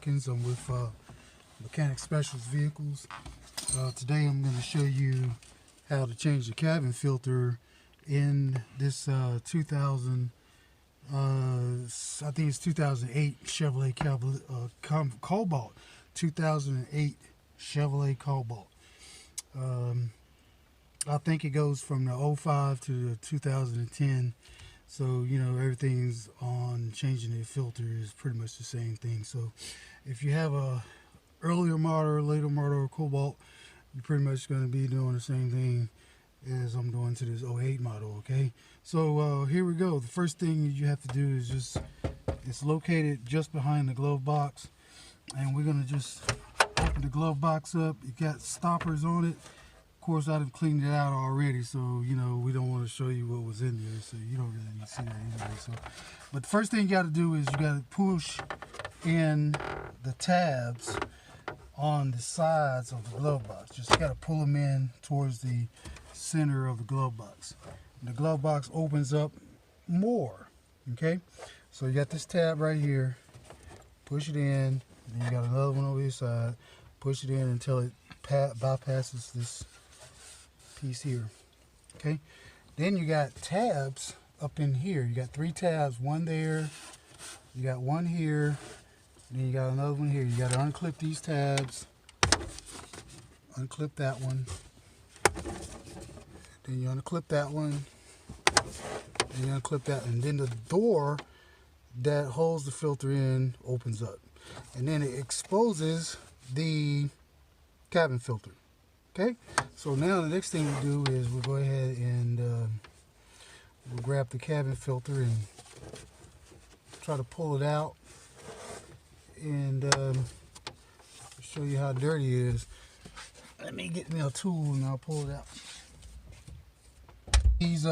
Hawkins. I'm with Mechanic Specialist Vehicles. Today I'm going to show you how to change the cabin filter in this 2000, I think it's 2008 Chevrolet Cobalt. 2008 Chevrolet Cobalt. I think it goes from the 05 to the 2010. So, you know, everything's on changing the filter is pretty much the same thing. So if you have a earlier model, later model Cobalt, you're pretty much going to be doing the same thing as I'm doing to this 08 model, okay? So here we go. The first thing you have to do is it's located just behind the glove box. And we're going to just open the glove box up. You got stoppers on it. Of course, I've cleaned it out already, so you know we don't want to show you what was in there, so you don't really need to see that anyway. So, but the first thing you got to do is you got to push in the tabs on the sides of the glove box. Just got to pull them in towards the center of the glove box. And the glove box opens up more. Okay, so you got this tab right here. Push it in. Then you got another one over your side. Push it in until it bypasses this piece here. Okay, then you got tabs up in here. You got 3 tabs, one there, you got one here, then you got another one here. You got to unclip these tabs, unclip that one, then you unclip that one, then you unclip that, and then the door that holds the filter in opens up, and then it exposes the cabin filter. Okay, so now the next thing we do is we'll go ahead and we'll grab the cabin filter and try to pull it out and show you how dirty it is. Let me get me a tool and I'll pull it out. These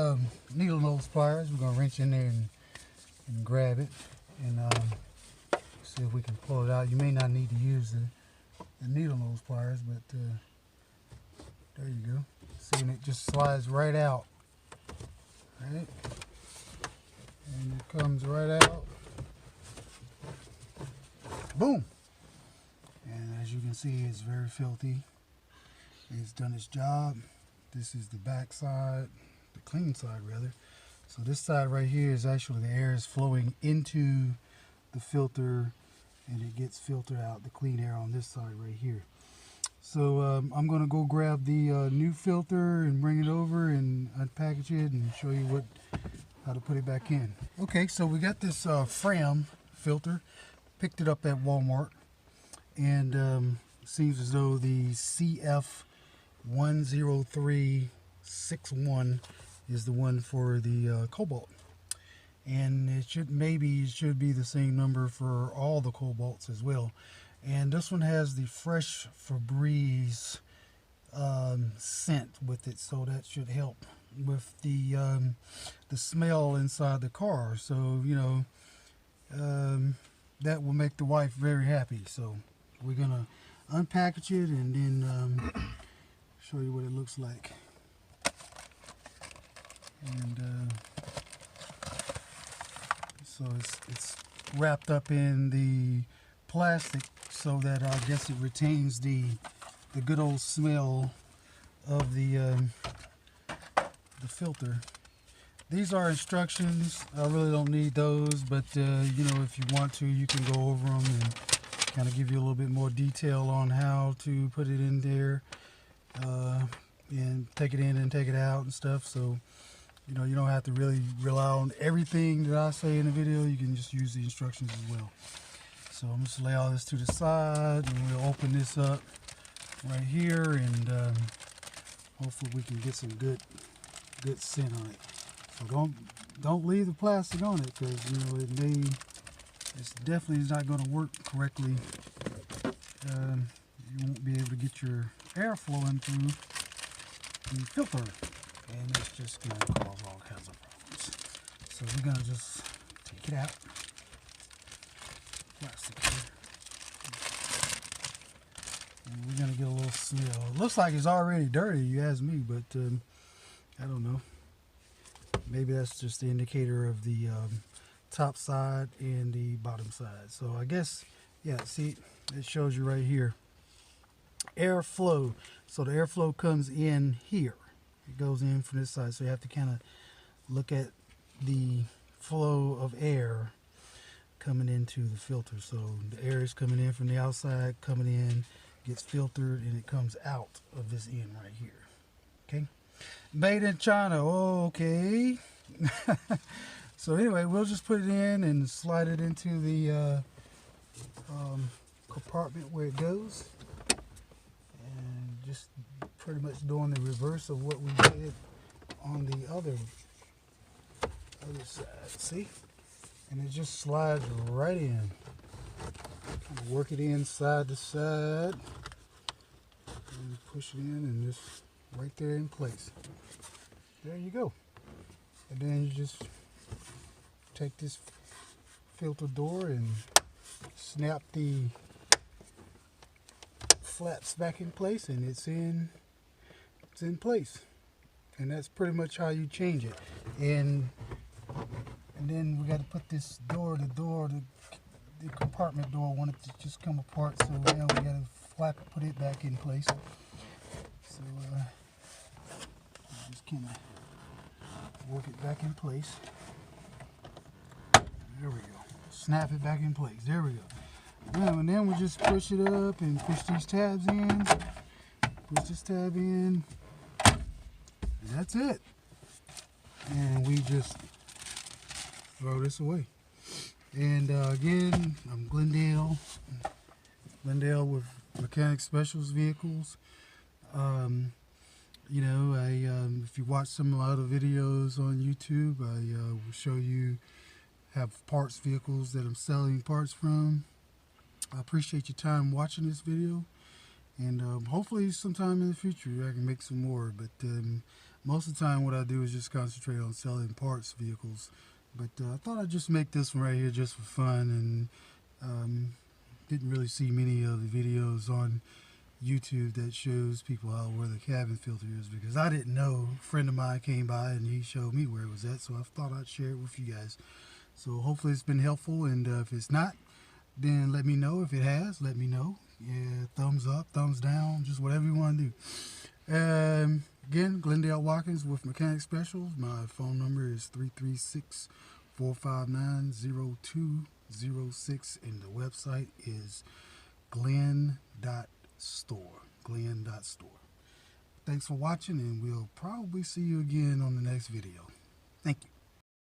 needle nose pliers, we're gonna wrench in there and grab it and see if we can pull it out. You may not need to use the needle nose pliers, but there you go. See, and it just slides right out. Right? And it comes right out. Boom! And as you can see, it's very filthy. It's done its job. This is the back side, the clean side rather. So this side right here is actually the air is flowing into the filter and it gets filtered out, the clean air on this side right here. So I'm going to go grab the new filter and bring it over and unpackage it and show you how to put it back in. Okay, so we got this Fram filter. Picked it up at Walmart, and it seems as though the CF10361 is the one for the Cobalt. And it should be the same number for all the Cobalts as well. And this one has the fresh Febreze scent with it, so that should help with the smell inside the car. So you know that will make the wife very happy. So we're gonna unpackage it and then show you what it looks like. And so it's wrapped up in the plastic so that I guess it retains the good old smell of the filter. These are instructions. I really don't need those, but you know, if you want to, you can go over them and kind of give you a little bit more detail on how to put it in there and take it in and take it out and stuff. So you know, you don't have to really rely on everything that I say in the video. You can just use the instructions as well. So I'm just lay all this to the side and we'll open this up right here and hopefully we can get some good scent on it. So don't leave the plastic on it, because you know it's definitely not going to work correctly. You won't be able to get your air flowing through the filter, and it's just going to cause all kinds of problems. So we're going to just take it out. Plastic here. And we're going to get a little smell. It looks like it's already dirty, you ask me, but I don't know. Maybe that's just the indicator of the top side and the bottom side. So I guess Yeah, see, it shows you right here. Airflow. So the airflow comes in here. It goes in from this side. So you have to kind of look at the flow of air coming into the filter. So the air is coming in from the outside, coming in, gets filtered, and it comes out of this end right here. Okay. Made in China. Okay. So anyway, we'll just put it in and slide it into the compartment where it goes, and just pretty much doing the reverse of what we did on the other side. See, and it just slides right in. Kind of work it in side to side and push it in, and just right there in place. There you go. And then you just take this filter door and snap the flaps back in place, and it's in place. And that's pretty much how you change it. And then we got to put this door, the compartment door wanted to just come apart, so now we got to flap it, put it back in place. So just kind of work it back in place. There we go. Snap it back in place. There we go. Now, and then we just push it up and push these tabs in. Push this tab in. And that's it. And we just throw this away. And again, I'm Glendale with Mechanic Specials Vehicles. You know, if you watch some of my other videos on YouTube, I will show you, have parts vehicles that I'm selling parts from. I appreciate your time watching this video, and hopefully sometime in the future I can make some more, but most of the time what I do is just concentrate on selling parts vehicles. But I thought I'd just make this one right here just for fun, and didn't really see many of the videos on YouTube that shows people where the cabin filter is, because I didn't know. A friend of mine came by and he showed me where it was at, so I thought I'd share it with you guys. So hopefully it's been helpful, and if it's not, then let me know. If it has, let me know. Yeah, thumbs up, thumbs down, just whatever you want to do. Again, Glendale Watkins with Mechanic Specials. My phone number is 336-459-0206, and the website is glen.store. Glen.store. Thanks for watching, and we'll probably see you again on the next video. Thank you.